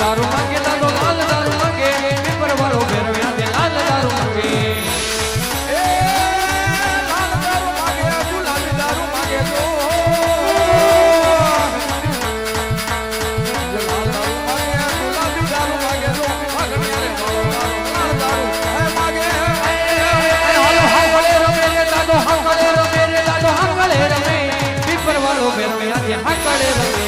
દારૂ માંગે દાદો લાલ દારૂ માંગે પીપર વાળો ભેરવ્યા દે લાલ દારૂ માંગે લાલ દારૂ માંગે ગુલાબી દારૂ માંગે તો લાલ દારૂ માંગે ગુલાબી દારૂ માંગે તો ભાગણીયારે લાલ દારૂ હે માંગે હાલો હાકળે રમે રે દાદો હાકળે રમે રે દાદો હાકળે રમે પીપર વાળો ભેરવ્યા દે હાકળે રમે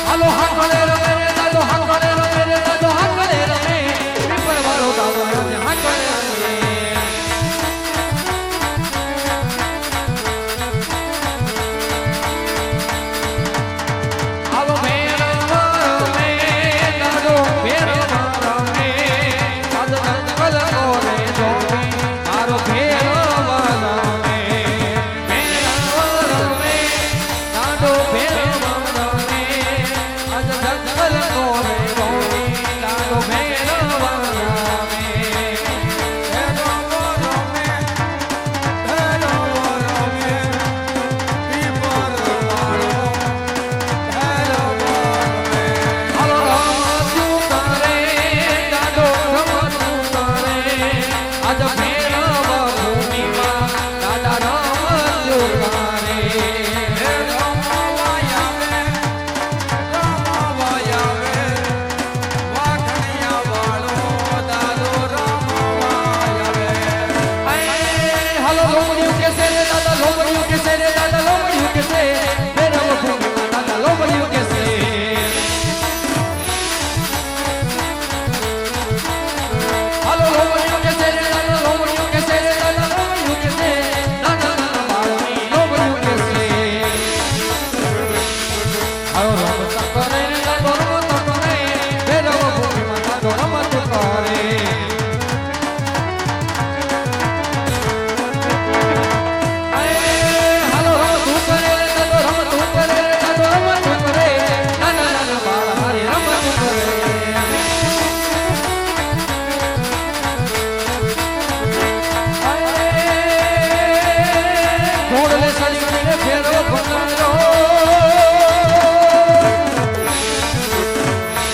હાલો હાકળે રમે રે દાદો હાકળે રમે રે દાદો હાકળે રમે પીપર વાળો દાદો હાકળે રમે હાલો ભેરવા રમે દાદો ભેરવા રમે દાદો જંગલ કોને જોવી મારો ભેરવા રમે ભેરવા રમે દાદો ભેરવા રમે આજ જંગલ કોને જોવી દાદો ભેરવા રમે હાલો રમતું કરે દાદો રમતું કરે આજ ભેરવા ભૂમિમાં દાદા રમતું કરે હાલો લોમડિયું કેસે રે દાદા લોમડિયું કેસે રે દાદા લોમડિયું કેસે ભેરવા ભૂમિમાં દાદા લોમડિયું કેસે હાલો લોમડિયું કેસે રે દાદા લોમડિયું કેસે રે દાદા લોમડિયું કેસે નાના નાના બાળની લોમડિયું કેસે હાલો રમત કરે રે દાદો રમત કરે ભેરવા ભૂમિમાં દાદો રમત કરે હાલો રમતું કરે રે દાદો રમતું કરે રે દાદો રમતું કરે નાના નાના બાળા મારી રમતું કરે ઘોડલે સળીને ફેરો ભગાડો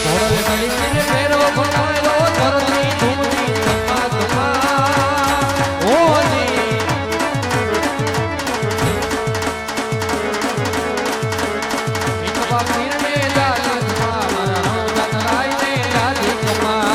ઘોડલે સળીને ફેરો ભગાડો ધરતી ધૂમની ધમા ધમા ઓજી એકવા પીરને જાલી ધમા મારા નવરાઈને જાલી ધમા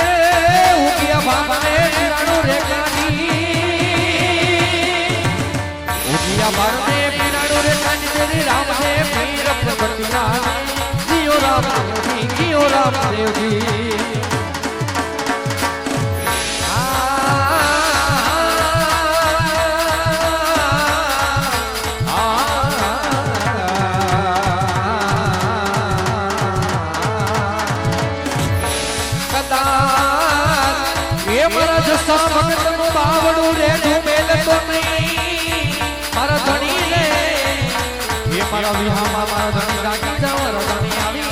ઉગિયા ભાગને પીરાણું રે કાની ઉગિયા ભાગને પીરાણું રે કાની તેરી રામ ને પીર પ્રગટિયા જીઓ રામદેવજી જીઓ રામદેવજી ભગતનું બાવડું રે ઢૂમેલ તો નહીં મારા ધણી રે એ મારા વિહામાં મારા ધણી જાગી જાવ મારા ધણી આવી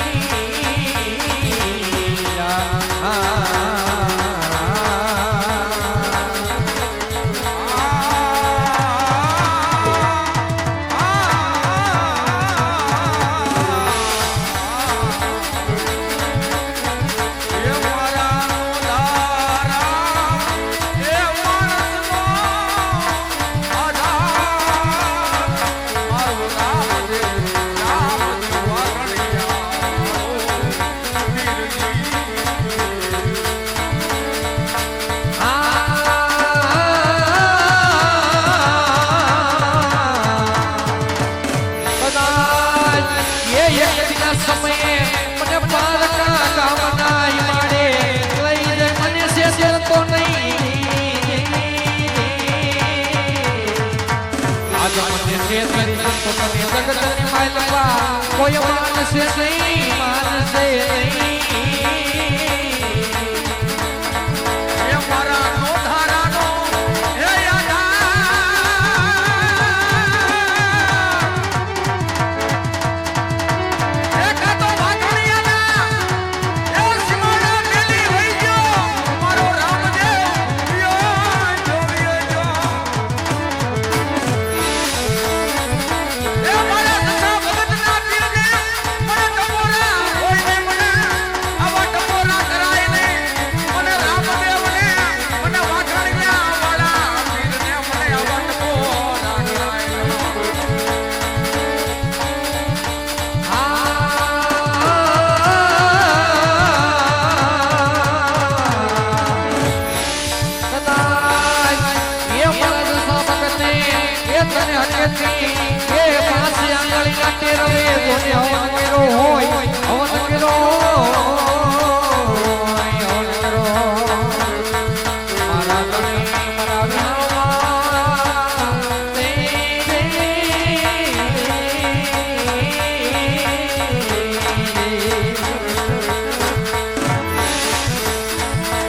સમયે મને પારકા કામના ઈમાડે લઈ જાય મને શેર તો નહીં આજ મને શેર કરી તો તમે જગતની માલવા કોઈ માનસે નહીં માનસે નહીં એ મારા નો ધારાનો હે યાદા કહેતી એ પાછી આંગળીના ટેરવે જોને હવન કર્યો હોય હવન કર્યો મારા ધણી મારા વિહામા તે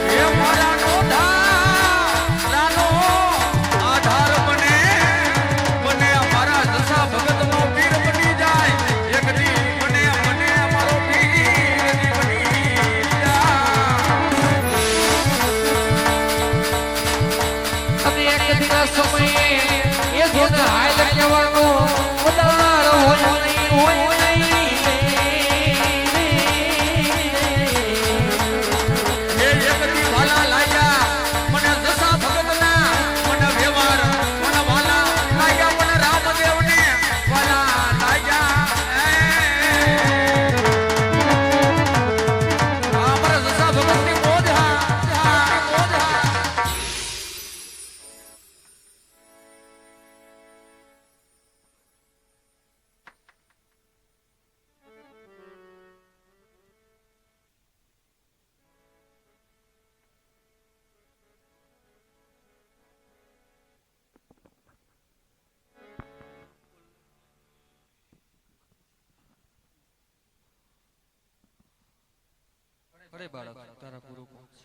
એ મારા રાનો આધાર બને અમારા દશા ભગતનો વીર બની જાય એક દી બને અમારો વીર બની જાય અને એક દિવસ સમયે એ જોને હાલ કહેવાનો ઉદાર હોય નહીં હોય અરે બાળક તારા ગુરુ કોણ છે?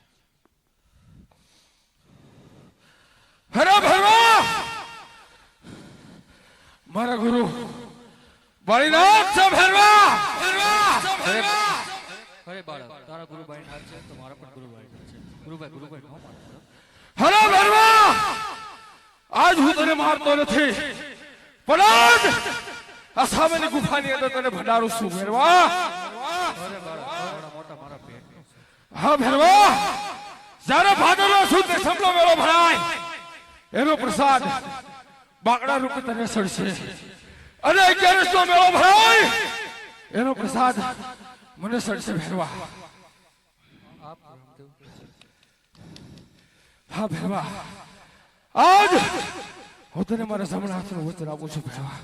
હરે ભરવા મારા ગુરુ બળીનાથ છે ભરવા અરે બાળક તારા ગુરુ બાઈનાથ છે તો મારા પણ ગુરુ બાઈનાથ છે. ગુરુભાઈ ન માનો. હરે ભરવા આજ હું તને મારતો નથી પણ આજ આ સામેની ગુફાની અંદર તને ભંડારું છું ભરવા. અરે બાળક મોટા મારા પેટ હા ભરવા જ્યારે ભાદરનો સુદ સંભળો મેળો ભરાય એનો પ્રસાદ બાકડા રૂપે તને સડશે અને 11 નો મેળો ભરાય એનો પ્રસાદ મને સડશે ભરવા. હા ભરવા આજ હું તને મારા જમણા હાથનું વચન આપું છું ભરવા.